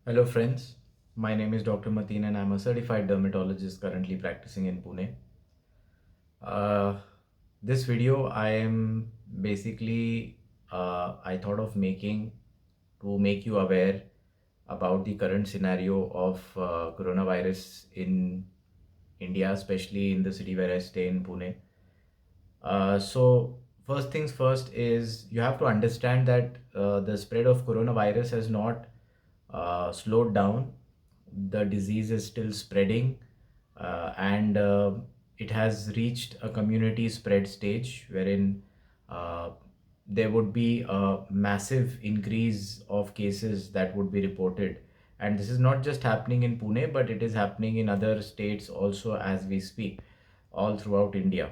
Hello, friends. My name is Dr. Mateen, and I'm a certified dermatologist currently practicing in Pune. Uh, this video I am basically I thought of making to make you aware about the current scenario of coronavirus in India, especially in the city where I stay in Pune. So first things first is you have to understand that the spread of coronavirus has not slowed down. The disease is still spreading, and it has reached a community spread stage wherein uh, there would be a massive increase of cases that would be reported. And this is not just happening in Pune, but it is happening in other states also as we speak, all throughout India.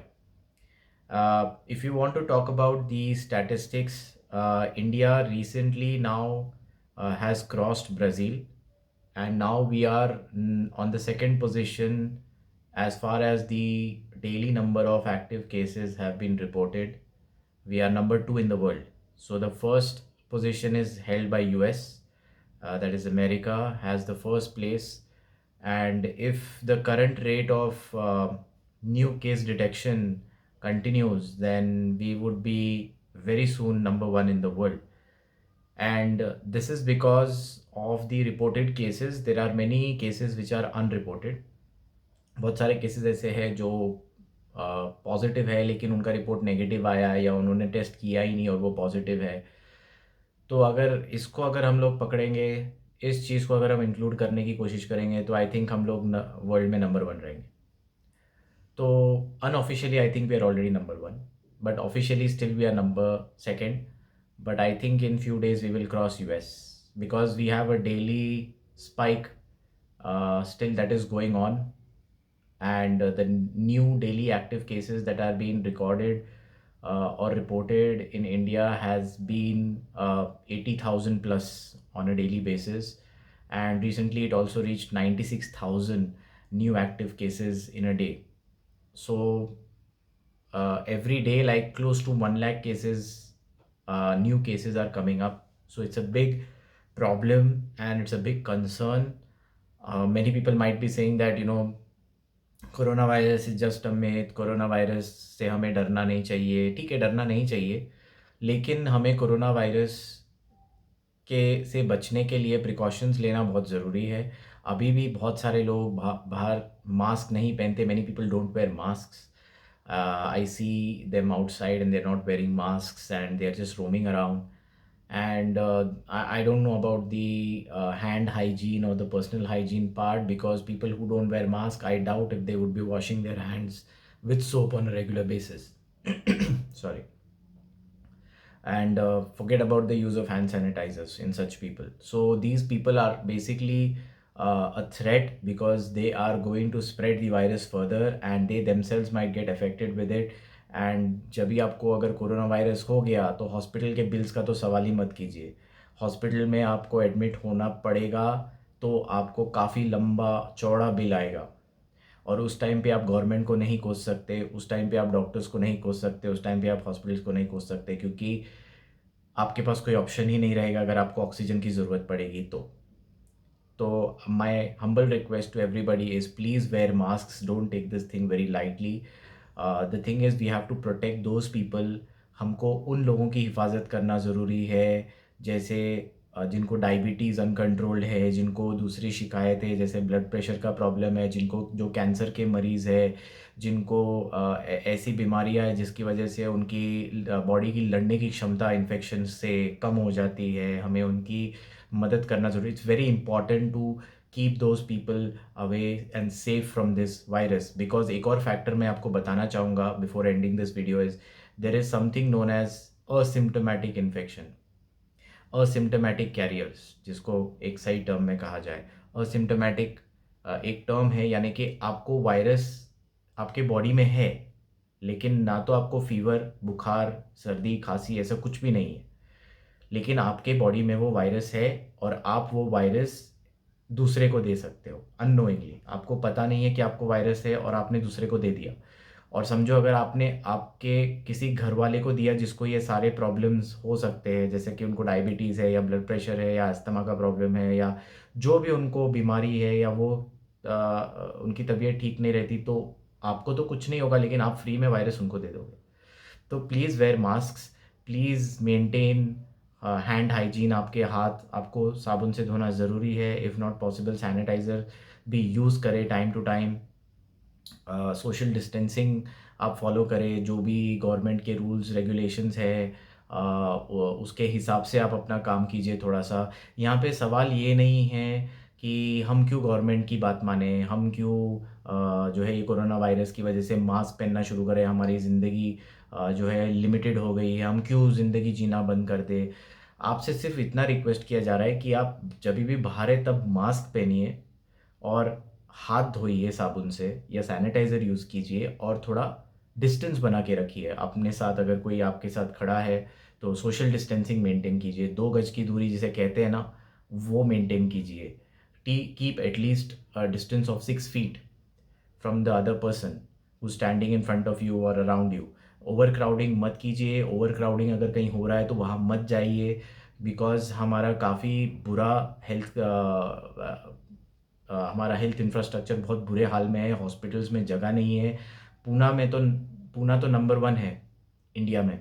If you want to talk about the statistics, India recently now has crossed Brazil, and now we are on the second position as far as the daily number of active cases have been reported. We are number two in the world. So the first position is held by US, that is America, has the first place. And if the current rate of new case detection continues, then we would be very soon number one in the world. And this is because of the reported cases. There are many cases which are unreported. बहुत सारे cases ऐसे हैं जो positive है लेकिन उनका report negative आया है या उन्होंने टेस्ट किया ही नहीं और वो पॉजिटिव है। तो अगर हम लोग पकड़ेंगे, इस चीज़ को अगर हम इंक्लूड करने की कोशिश करेंगे तो आई थिंक हम लोग वर्ल्ड में नंबर वन रहेंगे। तो unofficially I think we are already number one, but officially still we are number second. But I think in few days we will cross US because we have a daily spike still that is going on, and the new daily active cases that are being recorded or reported in India has been 80,000 plus on a daily basis, and recently it also reached 96,000 new active cases in a day. So every day, like close to 1 lakh cases, new cases are coming up. So it's a big problem and it's a big concern. Many people might be saying that, corona virus is just a myth, corona virus से हमें डरना नहीं चाहिए. ठीक है, डरना नहीं चाहिए, लेकिन हमें कोरोना वायरस के से बचने के लिए प्रिकॉशंस लेना बहुत ज़रूरी है. अभी भी बहुत सारे लोग बाहर मास्क नहीं पहनते. Many people don't wear mask. I see them outside and they're not wearing masks and they're just roaming around. And I don't know about the hand hygiene or the personal hygiene part, because people who don't wear mask, I doubt if they would be washing their hands with soap on a regular basis. Sorry. And forget about the use of hand sanitizers in such people. So these people are basically a threat because they are going to spread the virus further and they themselves might get affected with it. And जब भी आपको अगर corona virus हो गया तो hospital के bills का तो सवाल ही मत कीजिए. हॉस्पिटल में आपको एडमिट होना पड़ेगा तो आपको काफ़ी लंबा चौड़ा बिल आएगा, और उस टाइम पे आप गवर्नमेंट को नहीं कोस सकते, उस टाइम पे आप डॉक्टर्स को नहीं कोस सकते, उस टाइम पे आप हॉस्पिटल्स को नहीं कोस सकते, क्योंकि आपके पास कोई ऑप्शन ही नहीं रहेगा अगर आपको ऑक्सीजन की ज़रूरत पड़ेगी तो my humble request to everybody is please wear mask, don't take this thing very lightly. The thing is we have to protect those people. हमको उन लोगों की हिफाजत करना ज़रूरी है जैसे जिनको डायबिटीज़ अनकंट्रोल्ड है, जिनको दूसरी शिकायतें जैसे ब्लड प्रेशर का प्रॉब्लम है, जिनको जो कैंसर के मरीज़ है, जिनको ऐसी बीमारियां हैं जिसकी वजह से उनकी बॉडी की लड़ने की क्षमता इन्फेक्शन से कम हो जाती है. हमें उनकी मदद करना ज़रूरी. It's very important to keep those people away and safe from this virus. Because एक और फैक्टर मैं आपको बताना चाहूँगा before ending this video is there is something known as asymptomatic infection, asymptomatic carriers, जिसको एक सही टर्म में कहा जाए. असिम्टोमेटिक एक टर्म है, यानी कि आपको वायरस आपके बॉडी में है लेकिन ना तो आपको फीवर, बुखार, सर्दी, खांसी ऐसा कुछ भी नहीं है, लेकिन आपके बॉडी में वो वायरस है और आप वो वायरस दूसरे को दे सकते हो अननोइंगली. आपको पता नहीं है कि आपको वायरस है और आपने दूसरे को दे दिया, और समझो अगर आपने आपके किसी घर वाले को दिया जिसको ये सारे प्रॉब्लम्स हो सकते हैं, जैसे कि उनको डायबिटीज़ है या ब्लड प्रेशर है या अस्थमा का प्रॉब्लम है या जो भी उनको बीमारी है, या वो उनकी तबीयत ठीक नहीं रहती, तो आपको तो कुछ नहीं होगा लेकिन आप फ्री में वायरस उनको दे दोगे। तो please wear mask, please maintain hand hygiene, आपके हाथ आपको साबुन से धोना ज़रूरी है। इफ़ नॉट पॉसिबल सैनिटाइज़र भी यूज़ करें time to time. Social distancing आप फॉलो करें, जो भी गवर्नमेंट के रूल्स रेगुलेशंस है उसके हिसाब से आप अपना काम कीजिए थोड़ा सा। यहाँ पे सवाल ये नहीं है कि हम क्यों गवर्नमेंट की बात माने, हम क्यों जो है ये कोरोना वायरस की वजह से मास्क पहनना शुरू करें, हमारी ज़िंदगी जो है लिमिटेड हो गई है, हम क्यों ज़िंदगी जीना बंद कर दे। आपसे सिर्फ इतना रिक्वेस्ट किया जा रहा है कि आप जब भी बाहर है तब मास्क पहनिए और हाथ धोइए साबुन से या सैनिटाइज़र यूज़ कीजिए, और थोड़ा डिस्टेंस बना के रखिए अपने साथ। अगर कोई आपके साथ खड़ा है तो सोशल डिस्टेंसिंग मेंटेन कीजिए, 2 गज की दूरी जिसे कहते हैं ना, वो मेंटेन कीजिए। T keep at least distance of 6 feet from the other person who standing in front of you और अराउंड यू। ओवर क्राउडिंग मत कीजिए, ओवर क्राउडिंग अगर कहीं हो रहा है तो वहाँ मत जाइए, बिकॉज हमारा काफ़ी बुरा हेल्थ हमारा हेल्थ इंफ्रास्ट्रक्चर बहुत बुरे हाल में है, हॉस्पिटल्स में जगह नहीं है। पूना में तो पूना तो नंबर 1 है इंडिया में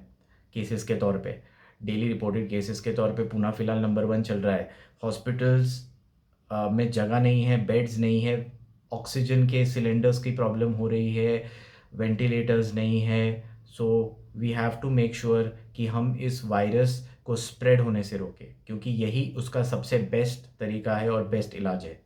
केसेस के तौर पे, डेली रिपोर्टेड केसेस के तौर पे पूना फ़िलहाल नंबर 1 चल रहा है। हॉस्पिटल्स में जगह नहीं है, बेड्स नहीं है, ऑक्सीजन के सिलेंडर्स की प्रॉब्लम हो रही है, वेंटिलेटर्स नहीं है। So we have to make sure कि हम इस वायरस को स्प्रेड होने से रोकें, क्योंकि यही उसका सबसे बेस्ट तरीका है और बेस्ट इलाज है।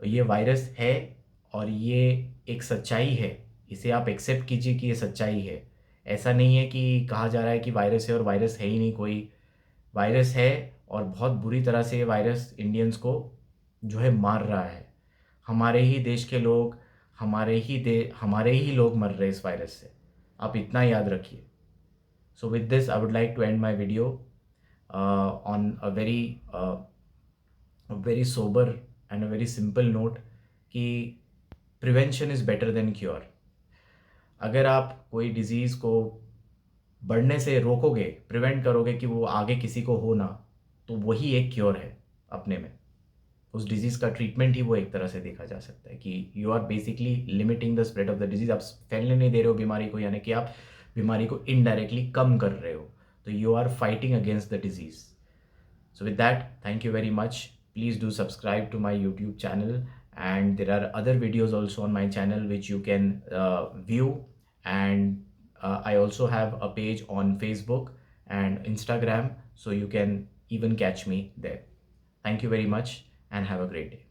ये वायरस है और ये एक सच्चाई है, इसे आप एक्सेप्ट कीजिए कि ये सच्चाई है। ऐसा नहीं है कि कहा जा रहा है कि वायरस है और वायरस है ही नहीं कोई। वायरस है और बहुत बुरी तरह से ये वायरस इंडियंस को जो है मार रहा है। हमारे ही देश के लोग, हमारे ही लोग मर रहे हैं इस वायरस से, आप इतना याद रखिए। So with this I would like to end my video on a very sober and a very simple note कि prevention is better than cure. अगर आप कोई डिज़ीज़ को बढ़ने से रोकोगे, प्रिवेंट करोगे कि वो आगे किसी को हो ना, तो वही एक क्योर है अपने में। उस डिज़ीज़ का ट्रीटमेंट ही वो एक तरह से देखा जा सकता है कि you are basically limiting the spread of the disease. आप फैलने नहीं दे रहे हो बीमारी को, यानी कि आप बीमारी को इनडायरेक्टली कम कर रहे हो, तो you are fighting against the disease. So with that, thank you very much. Please do subscribe to my YouTube channel, and there are other videos also on my channel which you can view. And I also have a page on Facebook and Instagram, so you can even catch me there. Thank you very much and have a great day.